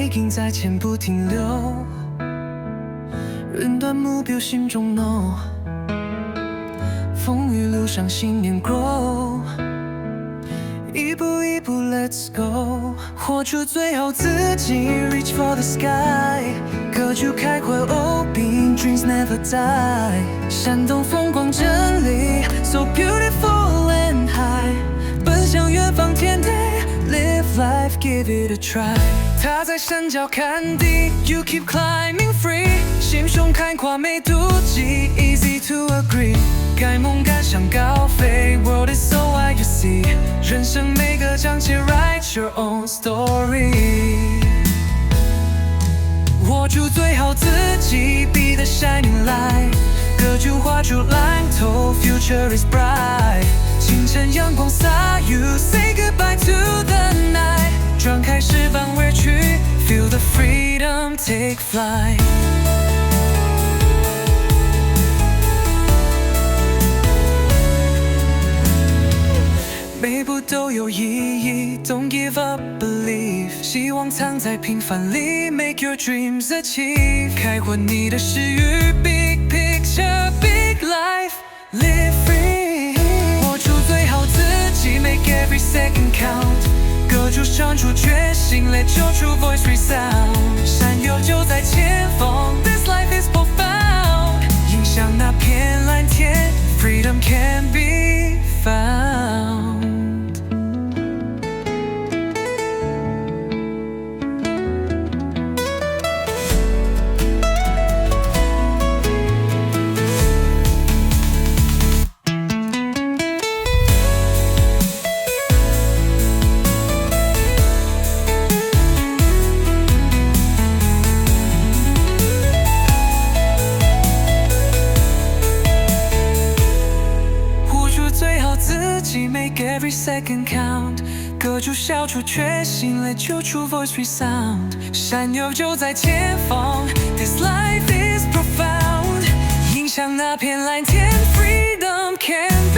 Taking 在前不停留，论断目标心中 no， 风雨路上信念 grow， 一步一步 let's go， 活出最好自己 reach for the sky， 歌就开怀 open dreams never die， 闪动风光真理 so beautiful and high， 奔向远方天地 live life give it a try， 踏在山脚看地 you keep climbing free， 心胸开阔没妒忌 easy to agree， 盖梦敢想高飞 world is so wide you see， 人生每个章节 write your own story， 活出最好自己 be the shining light， 歌就画出蓝图 future is bright， 清晨阳光洒 you say goodbye to the night， 转开释放委屈 feel the freedom take flight，每步都有意义 Don't give up believe， 希望藏在平凡里 Make your dreams achieve， 开阔你的视域 Big picture big life Live free， 活出最好自己 Make every second count， 歌就唱出决心 Let your true voice resound， 山丘就在前方 This life is profound， 迎向那片蓝天 Freedom can be found。Make every second count， 歌就笑出决心 Let your true voice resound， 山丘就在前方 This life is profound， 迎向那片蓝天 Freedom can be